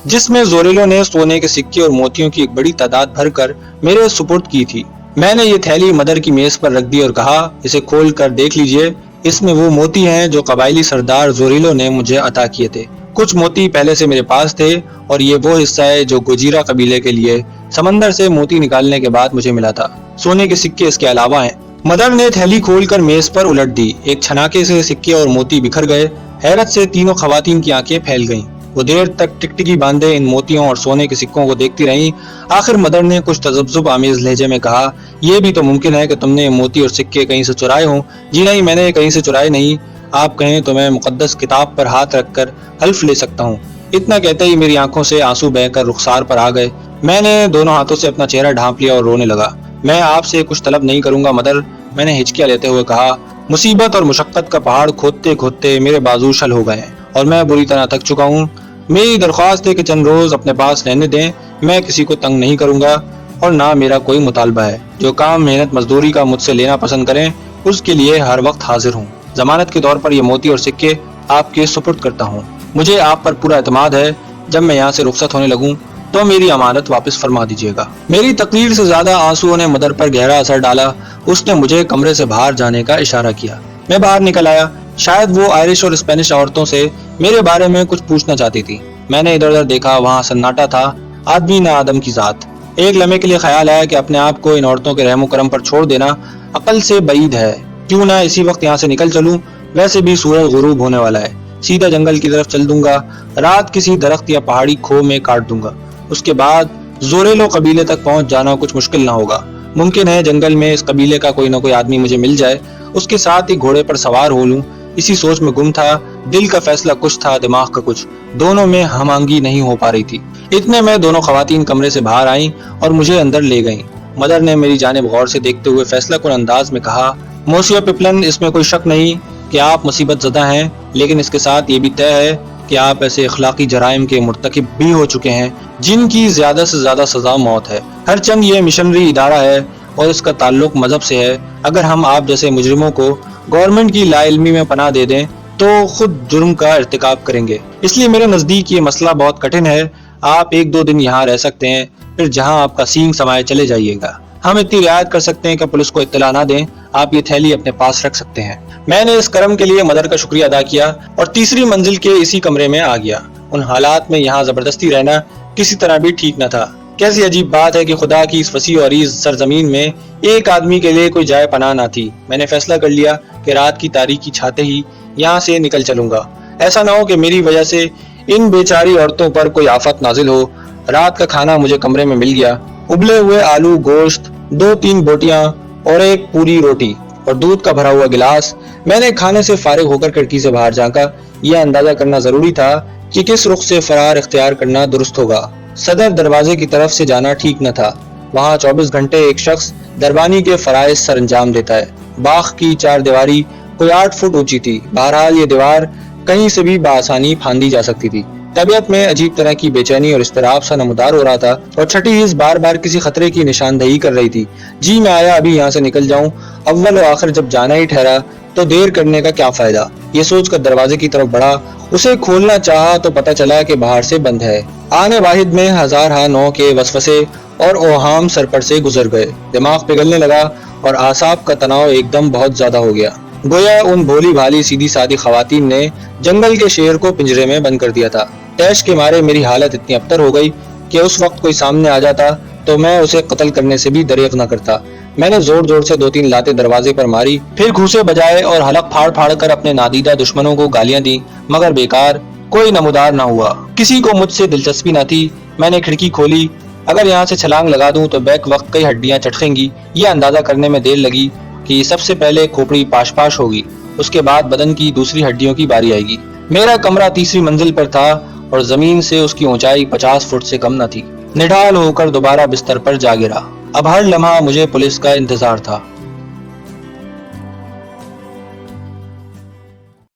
جس میں زوریلو نے سونے کے سکے اور موتیوں کی ایک بڑی تعداد بھر کر میرے سپرد کی تھی۔ میں نے یہ تھیلی مدر کی میز پر رکھ دی اور کہا، اسے کھول کر دیکھ لیجئے، اس میں وہ موتی ہیں جو قبائلی سردار زوریلو نے مجھے عطا کیے تھے۔ کچھ موتی پہلے سے میرے پاس تھے اور یہ وہ حصہ ہے جو گوجیرا قبیلے کے لیے سمندر سے موتی نکالنے کے بعد مجھے ملا تھا۔ سونے کے سکے اس کے علاوہ ہیں۔ مدر نے تھیلی کھول کر میز پر الٹ دی۔ ایک چھناکے سے سکے اور موتی بکھر گئے۔ حیرت سے تینوں خواتین کی آنکھیں پھیل گئیں۔ وہ دیر تک ٹکٹکی باندھے ان موتیوں اور سونے کے سکوں کو دیکھتی رہیں۔ آخر مدر نے کچھ تذبذب آمیز لہجے میں کہا، یہ بھی تو ممکن ہے کہ تم نے موتی اور سکے کہیں سے چرائے ہوں۔ جی نہیں، میں نے کہیں سے چرائے نہیں۔ آپ کہیں تو میں مقدس کتاب پر ہاتھ رکھ کر حلف لے سکتا ہوں۔ اتنا کہتے ہی میری آنکھوں سے آنسو بہہ کر رخسار پر آ گئے۔ میں نے دونوں ہاتھوں سے اپنا چہرہ ڈھانپ لیا اور رونے لگا۔ میں آپ سے کچھ طلب نہیں کروں گا مدر، میں نے ہچکیاں لیتے ہوئے کہا۔ مصیبت اور مشقت کا پہاڑ کھودتے کھودتے میرے بازو شل ہو گئے ہیں اور میں بری طرح تھک چکا ہوں۔ میری درخواست ہے کہ چند روز اپنے پاس رہنے دیں۔ میں کسی کو تنگ نہیں کروں گا اور نہ میرا کوئی مطالبہ ہے۔ جو کام محنت مزدوری کا مجھ سے لینا پسند کریں اس کے لیے ہر وقت حاضر ہوں۔ ضمانت کے طور پر یہ موتی اور سکے آپ کے سپرد کرتا ہوں۔ مجھے آپ پر پورا اعتماد ہے۔ جب میں یہاں سے رخصت ہونے لگوں تو میری امانت واپس فرما دیجیے گا۔ میری تقریر سے زیادہ آنسوؤں نے مدر پر گہرا اثر ڈالا۔ اس نے مجھے کمرے سے باہر جانے کا اشارہ کیا۔ میں باہر نکل آیا۔ شاید وہ آئرش اور اسپینش عورتوں سے میرے بارے میں کچھ پوچھنا چاہتی تھی۔ میں نے ادھر ادھر دیکھا، وہاں سناٹا تھا، آدمی نہ آدم کی ذات۔ ایک لمحے کے لیے خیال آیا کہ اپنے آپ کو ان عورتوں کے رحم و کرم پر چھوڑ دینا عقل سے بعید ہے۔ کیوں نہ اسی وقت یہاں سے نکل چلوں؟ ویسے بھی سورج غروب ہونے والا ہے۔ سیدھا جنگل کی طرف چل دوں گا، رات کسی درخت یا پہاڑی کھو میں کاٹ دوں گا۔ اس کے بعد زوریلو قبیلے تک پہنچ جانا کچھ مشکل نہ ہوگا۔ ممکن ہے جنگل میں اس قبیلے کا کوئی نہ کوئی آدمی مجھے مل جائے، اس کے ساتھ ہی گھوڑے پر سوار ہو لوں۔ اسی سوچ میں گم تھا۔ دل کا فیصلہ کچھ تھا، دماغ کا کچھ، دونوں میں ہم آہنگی نہیں ہو پا رہی تھی۔ اتنے میں دونوں خواتین کمرے سے باہر آئیں اور مجھے اندر لے گئیں۔ مدر نے میری جانب غور سے دیکھتے ہوئے فیصلہ کن انداز میں کہا، موسیو پیپلن، اس میں کوئی شک نہیں کہ آپ مصیبت زدہ ہیں، لیکن اس کے ساتھ یہ بھی طے ہے کہ آپ ایسے اخلاقی جرائم کے مرتکب بھی ہو چکے ہیں جن کی زیادہ سے زیادہ سزا موت ہے۔ ہر چند یہ مشنری ادارہ ہے اور اس کا تعلق مذہب سے ہے۔ اگر ہم آپ جیسے مجرموں کو گورنمنٹ کی لا علمی میں پناہ دے دیں تو خود جرم کا ارتکاب کریں گے۔ اس لیے میرے نزدیک یہ مسئلہ بہت کٹھن ہے۔ آپ 1-2 دن یہاں رہ سکتے ہیں، پھر جہاں آپ کا سینگ سمائے چلے جائیے گا۔ ہم اتنی رعایت کر سکتے ہیں کہ پولیس کو اطلاع نہ دیں۔ آپ یہ تھیلی اپنے پاس رکھ سکتے ہیں۔ میں نے اس کرم کے لیے مدر کا شکریہ ادا کیا اور تیسری منزل کے اسی کمرے میں آ گیا۔ ان حالات میں یہاں زبردستی رہنا کسی طرح بھی ٹھیک نہ تھا۔ کیسی عجیب بات ہے کہ خدا کی اس وسیع و عریض سرزمین میں ایک آدمی کے لیے کوئی جائے پناہ نہ تھی۔ میں نے فیصلہ کر لیا کہ رات کی تاریکی چھاتے ہی یہاں سے نکل چلوں گا۔ ایسا نہ ہو کہ میری وجہ سے ان بیچاری عورتوں پر کوئی آفت نازل ہو۔ رات کا کھانا مجھے کمرے میں مل گیا۔ ابلے ہوئے آلو، گوشت، 2-3 بوٹیاں اور ایک پوری روٹی اور دودھ کا بھرا ہوا گلاس۔ میں نے کھانے سے فارغ ہو کر کھڑکی سے باہر جھانکا۔ یہ اندازہ کرنا ضروری تھا کہ کس رخ سے فرار اختیار کرنا درست ہوگا۔ صدر دروازے کی طرف سے جانا ٹھیک نہ تھا۔ وہاں 24 گھنٹے ایک شخص دربانی کے فرائض سر انجام دیتا ہے۔ باغ کی 4 دیواری کوئی 8 فٹ اونچی تھی۔ بہرحال یہ دیوار کہیں سے بھی بآسانی پھاندی جا سکتی تھی۔ طبیعت میں عجیب طرح کی بے چینی اور اضطراب سا نمودار ہو رہا تھا اور چھٹی حص بار بار کسی خطرے کی نشاندہی کر رہی تھی۔ جی میں آیا ابھی یہاں سے نکل جاؤں، اول و آخر جب جانا ہی ٹھہرا تو دیر کرنے کا کیا فائدہ۔ یہ سوچ کر دروازے کی طرف بڑھا۔ اسے کھولنا چاہا تو پتہ چلا کہ باہر سے بند ہے۔ آنے واحد میں ہزار ہا نو کے وسوسے اور اوہام سر پر سے گزر گئے۔ دماغ پگھلنے لگا اور اعصاب کا تناؤ ایک دم بہت زیادہ ہو گیا۔ گویا ان بھولی بھالی سیدھی سادی خواتین نے جنگل کے شیر کو پنجرے میں بند کر دیا تھا۔ تیش کے مارے میری حالت اتنی ابتر ہو گئی کہ اس وقت کوئی سامنے آ جاتا تو میں اسے قتل کرنے سے بھی دریغ نہ کرتا۔ میں نے زور زور سے 2-3 لاتیں دروازے پر ماری، پھر گھوسے بجائے اور حلق پھاڑ پھاڑ کر اپنے نادیدہ دشمنوں کو گالیاں دیں، مگر بیکار، کوئی نمودار نہ ہوا۔ کسی کو مجھ سے دلچسپی نہ تھی۔ میں نے کھڑکی کھولی۔ اگر یہاں سے چھلانگ لگا دوں تو بیک وقت کئی ہڈیاں چٹکیں گی۔ یہ اندازہ کرنے میں دیر لگی کہ سب سے پہلے کھوپڑی پاش پاش ہوگی، اس کے بعد بدن کی دوسری ہڈیوں کی باری آئے گی۔ میرا کمرہ تیسری منزل پر تھا اور زمین سے اس کی اونچائی 50 فٹ سے کم نہ تھی۔ نڈال ہو کر دوبارہ بستر پر جا گرا۔ اب ہر لمحہ مجھے پولیس کا انتظار تھا۔